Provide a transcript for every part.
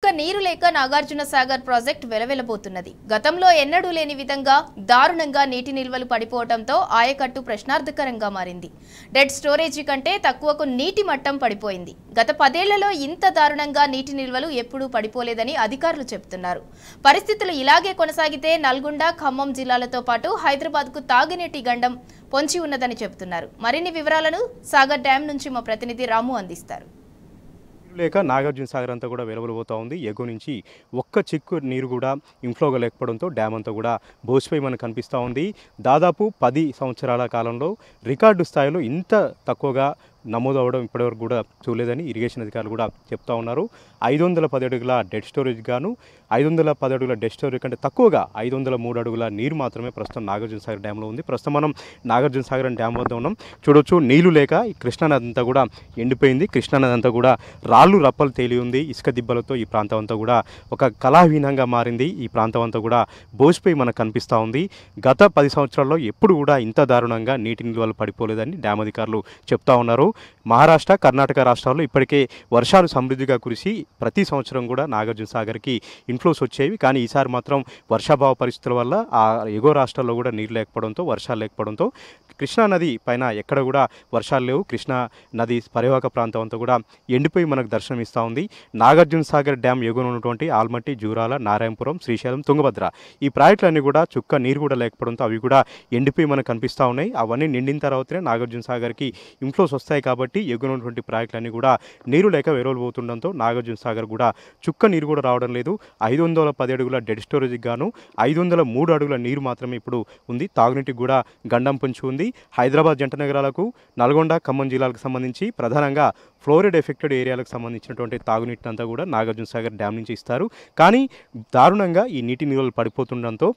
నీరు లేక నాగార్జున సాగర్ ప్రాజెక్ట్ వెలవెలబోతున్నది. గతంలో ఎన్నడూ లేని విధంగా దారుణంగా నీటి నిల్వలు పడిపోవడంతో ఆయకట్టు ప్రశ్నార్థకరంగా మారింది. డెడ్ స్టోరేజీ కంటే తక్కువకు నీటి మట్టం పడిపోయింది. గత 10 ఏళ్లలో ఇంత దారుణంగా నీటి నిల్వలు ఎప్పుడూ పడిపోలేదని అధికారులు చెబుతున్నారు. పరిస్థితులు ఇలాగే కొనసాగితే నల్గొండ, ఖమ్మం జిల్లాలతో పాటు హైదరాబాద్కు తాగునీటి గండం పొంచి ఉన్నదని చెబుతున్నారు. మరిన్ని వివరాలను సాగర్ డ్యాం నుంచి మా ప్రతినిధి రాము అందిస్తారు. లేక నాగార్జున సాగర్ అంతా కూడా వెలువలబోతూ ఉంది. ఎగువ నుంచి ఒక్క చిక్కు నీరు కూడా ఇన్ఫ్లోగా లేకపోవడంతో డ్యామ్ అంతా కూడా బోసిపోయి మనకు కనిపిస్తూ ఉంది. దాదాపు 10 సంవత్సరాల కాలంలో రికార్డు స్థాయిలో ఇంత తక్కువగా నమోదు అవ్వడం ఇప్పటివరకు కూడా చూడలేదని ఇరిగేషన్ అధికారులు కూడా చెప్తా ఉన్నారు. 510 అడుగుల డెడ్ స్టోరేజ్ గాను 510 అడుగుల డెడ్ స్టోరేజ్ కంటే తక్కువగా 503 అడుగుల నీరు మాత్రమే ప్రస్తుతం నాగార్జున సాగర్ డ్యాంలో ఉంది. ప్రస్తుతం మనం నాగార్జున సాగర్ డ్యామ్ వద్ద ఉన్నాం. చూడొచ్చు, నీళ్లు లేక ఈ కృష్ణానది అంతా కూడా ఎండిపోయింది. కృష్ణానది అంతా కూడా రాళ్ళు రప్పలు తేలి ఉంది. ఇసుక దిబ్బలతో ఈ ప్రాంతం అంతా కూడా ఒక కళాహీనంగా మారింది. ఈ ప్రాంతం అంతా కూడా బోసిపోయి మనకు కనిపిస్తూ ఉంది. గత 10 సంవత్సరాల్లో ఎప్పుడు కూడా ఇంత దారుణంగా నీటి నిల్వలు పడిపోలేదని డ్యామ్ అధికారులు చెప్తా ఉన్నారు. మహారాష్ట్ర, కర్ణాటక రాష్ట్రాల్లో ఇప్పటికే వర్షాలు సమృద్ధిగా కురిసి ప్రతి సంవత్సరం కూడా నాగార్జున సాగర్కి ఇన్ఫ్లోస్ వచ్చేవి. కానీ ఈసారి మాత్రం వర్షాభావ పరిస్థితుల వల్ల ఆ ఎగువ రాష్ట్రాల్లో కూడా నీరు లేకపోవడంతో, వర్షాలు లేకపోవడంతో కృష్ణానది పైన ఎక్కడ కూడా వర్షాలు లేవు. కృష్ణా నది పరివాహక ప్రాంతం అంతా కూడా ఎండిపోయి మనకు దర్శనం ఇస్తూ ఉంది. నాగార్జున సాగర్ డ్యామ్ ఎగువన ఉన్నటువంటి ఆల్మట్టి, జూరాల, నారాయణపురం, శ్రీశైలం, తుంగభద్ర ఈ ప్రాజెక్టులన్నీ కూడా చుక్క నీరు కూడా లేకపోవడంతో అవి కూడా ఎండిపోయి మనకు కనిపిస్తూ ఉన్నాయి. అవన్నీ నిండిన తర్వాతనే నాగార్జున సాగర్కి ఇన్ఫ్లోస్ వస్తాయి. కాబట్టి ఎగువన ఉన్నటువంటి ప్రాజెక్టులన్నీ కూడా నీరు లేక వెలువలబోతుండడంతో నాగార్జున సాగర్ కూడా చుక్క నీరు కూడా రావడం లేదు. 510 అడుగుల డెడ్ స్టోరేజ్కి గాను 503 అడుగుల నీరు మాత్రమే ఇప్పుడు ఉంది. తాగునీటికి కూడా గండం పొంచి ఉంది. హైదరాబాద్ జంట నగరాలకు, నల్గొండ, ఖమ్మం జిల్లాలకు సంబంధించి ప్రధానంగా ఫ్లోరైడ్ ఎఫెక్టెడ్ ఏరియాలకు సంబంధించినటువంటి తాగునీటిని అంతా కూడా నాగార్జున సాగర్ డ్యామ్ నుంచి ఇస్తారు. కానీ దారుణంగా ఈ నీటి నిల్వలు పడిపోతుండడంతో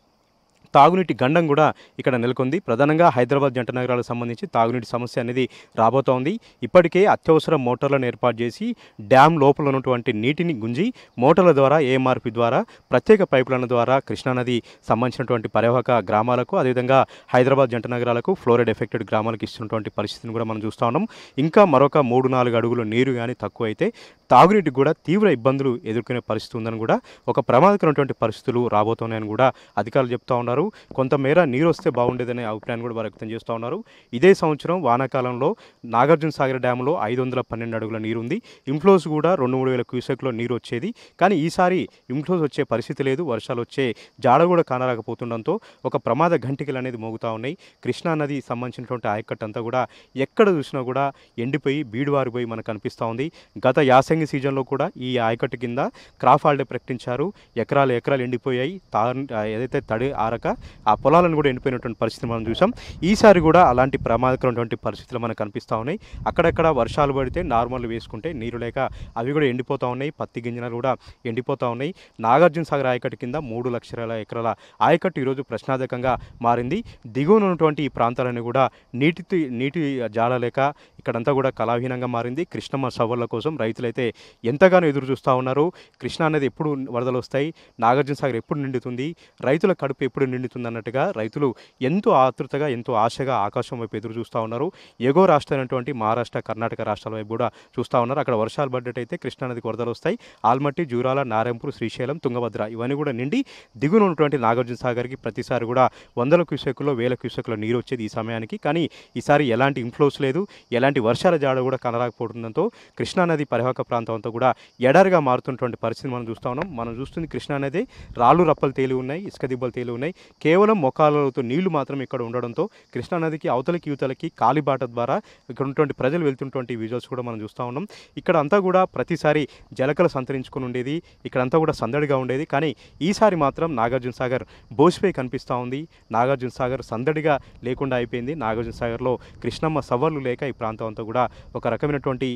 తాగునీటి గండం కూడా ఇక్కడ నెలకొంది. ప్రధానంగా హైదరాబాద్ జంట నగరాలకు సంబంధించి తాగునీటి సమస్య అనేది రాబోతోంది. ఇప్పటికే అత్యవసర మోటార్లను ఏర్పాటు చేసి డ్యామ్ లోపల ఉన్నటువంటి నీటిని గుంజి మోటార్ల ద్వారా, ఏఎంఆర్పి ద్వారా, ప్రత్యేక పైపులైన ద్వారా కృష్ణానది సంబంధించినటువంటి పరివాహక గ్రామాలకు, అదేవిధంగా హైదరాబాద్ జంట నగరాలకు, ఫ్లోరైడ్ ఎఫెక్టెడ్ గ్రామాలకు ఇస్తున్నటువంటి పరిస్థితిని కూడా మనం చూస్తూ ఉన్నాం. ఇంకా మరొక 3-4 అడుగుల నీరు కానీ తక్కువ అయితే తాగునీటికి కూడా తీవ్ర ఇబ్బందులు ఎదుర్కొనే పరిస్థితి ఉందని కూడా, ఒక ప్రమాదకరమైనటువంటి పరిస్థితులు రాబోతున్నాయని కూడా అధికారులు చెప్తా ఉన్నారు. కొంతమేర నీరు వస్తే బాగుండేదనే అభిప్రాయాన్ని కూడా వారు వ్యక్తం చేస్తూ ఉన్నారు. ఇదే సంవత్సరం వానాకాలంలో నాగార్జున సాగర్ డ్యాంలో 512 అడుగుల నీరు ఉంది. ఇన్ఫ్లోస్ కూడా 2-3 వేల క్యూసెక్లో నీరు వచ్చేది. కానీ ఈసారి ఇన్ఫ్లోస్ వచ్చే పరిస్థితి లేదు. వర్షాలు వచ్చే జాడ కూడా కానరాకపోతుండడంతో ఒక ప్రమాద ఘంటికలు అనేది మోగుతూ ఉన్నాయి. కృష్ణా నది సంబంధించినటువంటి ఆయకట్టు అంతా కూడా ఎక్కడ చూసినా కూడా ఎండిపోయి బీడువారిపోయి మనకు కనిపిస్తూ ఉంది. గత యాసంగి సీజన్లో కూడా ఈ ఆయకట్టు కింద క్రాప్ హాలిడే ప్రకటించారు. ఎకరాలు ఎండిపోయాయి. ఏదైతే తడి ఆరక ఆ పొలాలను కూడా ఎండిపోయినటువంటి పరిస్థితి మనం చూసాం. ఈసారి కూడా అలాంటి ప్రమాదకరమైనటువంటి పరిస్థితులు మనకు కనిపిస్తూ ఉన్నాయి. అక్కడక్కడ వర్షాలు పడితే నార్మల్ వేసుకుంటే నీరు లేక అవి కూడా ఎండిపోతూ ఉన్నాయి. పత్తి గింజలు కూడా ఎండిపోతూ ఉన్నాయి. నాగార్జున సాగర్ ఆయకట్టు కింద 3 లక్షల ఎకరాల ఆయకట్టు ఈరోజు ప్రశ్నార్థకంగా మారింది. దిగువన ఉన్నటువంటి ఈ ప్రాంతాలన్నీ కూడా నీటి జాడ లేక ఇక్కడంతా కూడా కళాహీనంగా మారింది. కృష్ణమ్మ సవర్ల కోసం రైతులైతే ఎంతగానో ఎదురు చూస్తూ ఉన్నారు. కృష్ణా అనేది ఎప్పుడు వరదలు వస్తాయి, నాగార్జున సాగర్ ఎప్పుడు నిండుతుంది, రైతుల కడుపు ఎప్పుడు నిండుతుంది అన్నట్టుగా రైతులు ఎంతో ఆతృతగా, ఎంతో ఆశగా ఆకాశం వైపు ఎదురు చూస్తూ ఉన్నారు. ఎగో రాష్ట్రమైనటువంటి మహారాష్ట్ర, కర్ణాటక రాష్ట్రాల వైపు కూడా చూస్తూ ఉన్నారు. అక్కడ వర్షాలు పడ్డట్టయితే కృష్ణానదికి వరదలు వస్తాయి. ఆల్మట్టి, జూరాల, నారాయణపూర్, శ్రీశైలం, తుంగభద్ర ఇవన్నీ కూడా నిండి దిగున ఉన్నటువంటి నాగార్జున సాగర్కి ప్రతిసారి కూడా 100 క్యూసెక్లో 1000 క్యూసెక్లో నీరు వచ్చేది ఈ సమయానికి. కానీ ఈసారి ఎలాంటి ఇన్ఫ్లోస్ లేదు, ఎలాంటి వర్షాల జాడ కూడా కనరాకపోవడంతో కృష్ణానది పరివాహక ప్రాంతం అంతా కూడా ఎడారిగా మారుతున్నటువంటి పరిస్థితి మనం చూస్తూ ఉన్నాం. మనం చూస్తుంది కృష్ణానది రాళ్ళు రప్పలు తేలి ఉన్నాయి, ఇసుక దిబ్బలు తేలి ఉన్నాయి. కేవలం మొకాలతో నీళ్లు మాత్రం ఇక్కడ ఉండడంతో కృష్ణానదికి అవతలకి యువతలకి కాలిబాట ద్వారా ఇక్కడ ఉన్నటువంటి ప్రజలు వెళ్తున్నటువంటి విజువల్స్ కూడా మనం చూస్తూ ఉన్నాం. ఇక్కడ అంతా కూడా ప్రతిసారి జలకలు సంతరించుకుని ఉండేది, ఇక్కడంతా కూడా సందడిగా ఉండేది. కానీ ఈసారి మాత్రం నాగార్జున సాగర్ బోసిపోయి కనిపిస్తూ ఉంది. నాగార్జున సాగర్ సందడిగా లేకుండా అయిపోయింది. నాగార్జున సాగర్లో కృష్ణమ్మ సవర్లు లేక ఈ ప్రాంతం అంతా కూడా ఒక రకమైనటువంటి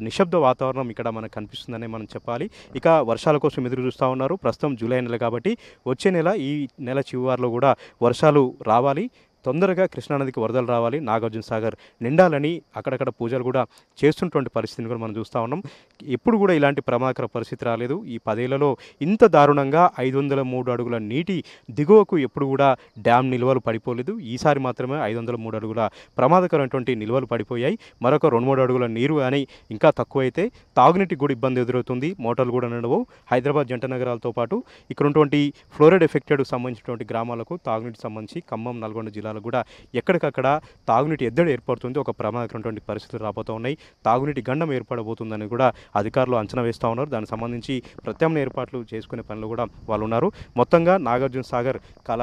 నిశ్శబ్ద వాతావరణం ఇక్కడ మనకు కనిపిస్తుందనే మనం చెప్పాలి. ఇక వర్షాల కోసం ఎదురు చూస్తూ ఉన్నారు. ప్రస్తుతం జూలై నెల కాబట్టి వచ్చే నెల, ఈ నెల చివరిలో కూడా వర్షాలు రావాలి. తొందరగా కృష్ణానదికి వరదలు రావాలి, నాగార్జున సాగర్ నిండాలని అక్కడక్కడ పూజలు కూడా చేస్తున్నటువంటి పరిస్థితిని కూడా మనం చూస్తూ ఉన్నాం. ఎప్పుడు కూడా ఇలాంటి ప్రమాదకర పరిస్థితి రాలేదు. ఈ 10 ఏళ్లలో ఇంత దారుణంగా 503 అడుగుల నీటి దిగువకు ఎప్పుడు కూడా డ్యామ్ నిల్వలు పడిపోలేదు. ఈసారి మాత్రమే 503 అడుగుల ప్రమాదకరమైనటువంటి నిల్వలు పడిపోయాయి. మరొక 2-3 అడుగుల నీరు కానీ ఇంకా తక్కువైతే తాగునీటికి కూడా ఇబ్బంది ఎదురవుతుంది. మోటార్లు కూడా నడవవు. హైదరాబాద్ జంట నగరాలతో పాటు ఇక్కడ ఉన్నటువంటి ఫ్లోరైడ్ ఎఫెక్టెడ్ సంబంధించినటువంటి గ్రామాలకు తాగునీటికి సంబంధించి ఖమ్మం, నల్గొండ జిల్లాలకు కూడా ఎక్కడికక్కడ తాగునీటి ఎద్దడి ఏర్పడుతుంది. ఒక ప్రమాదకరమైనటువంటి పరిస్థితులు రాబోతూ ఉన్నాయి. తాగునీటి గండం ఏర్పడబోతుందని కూడా అధికారులు అంచనా వేస్తూ ఉన్నారు. దానికి సంబంధించి ప్రత్యామ్నాయ ఏర్పాట్లు చేసుకునే పనులు కూడా వాళ్ళు ఉన్నారు. మొత్తంగా నాగార్జున సాగర్ కళ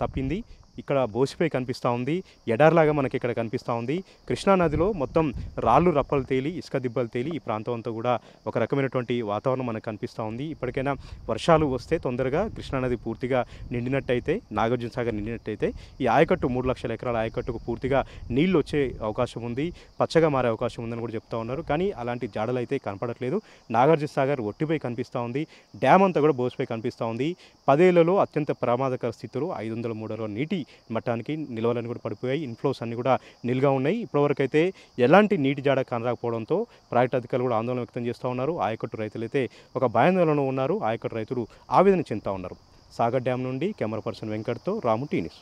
తప్పింది. ఇక్కడ బోసిపై కనిపిస్తూ ఉంది, ఎడారిలాగా మనకి ఇక్కడ కనిపిస్తూ ఉంది. కృష్ణానదిలో మొత్తం రాళ్ళు రప్పలు తేలి, ఇసుక దిబ్బలు తేలి ఈ ప్రాంతం అంతా కూడా ఒక రకమైనటువంటి వాతావరణం మనకు కనిపిస్తూ ఉంది. ఇప్పటికైనా వర్షాలు వస్తే తొందరగా కృష్ణానది పూర్తిగా నిండినట్టయితే, నాగార్జున సాగర్ నిండినట్టయితే ఈ ఆయకట్టు 3 లక్షల ఎకరాల ఆయకట్టుకు పూర్తిగా నీళ్లు వచ్చే అవకాశం ఉంది, పచ్చగా మారే అవకాశం ఉందని కూడా చెప్తా ఉన్నారు. కానీ అలాంటి జాడలు అయితే కనపడట్లేదు. నాగార్జున సాగర్ ఒట్టిపై కనిపిస్తూ ఉంది, డ్యామ్ అంతా కూడా బోసిపై కనిపిస్తూ ఉంది. 10 ఏళ్లలో అత్యంత ప్రమాదకర స్థితిలో 503 నీటి మట్టానికి నిల్వలన్నీ కూడా పడిపోయాయి. ఇన్ఫ్లోస్ అన్నీ కూడా నిల్గా ఉన్నాయి. ఇప్పటివరకు అయితే ఎలాంటి నీటి జాడ కనరాకపోవడంతో ప్రాజెక్టు అధికారులు కూడా ఆందోళన వ్యక్తం చేస్తూ ఉన్నారు. ఆయకట్టు రైతులైతే ఒక భయాందోళనలో ఉన్నారు. ఆయకట్టు రైతులు ఆవేదన చెందుతూ ఉన్నారు. సాగర్ డ్యామ్ నుండి కెమెరా పర్సన్ వెంకట్తో రాము, టీ న్యూస్.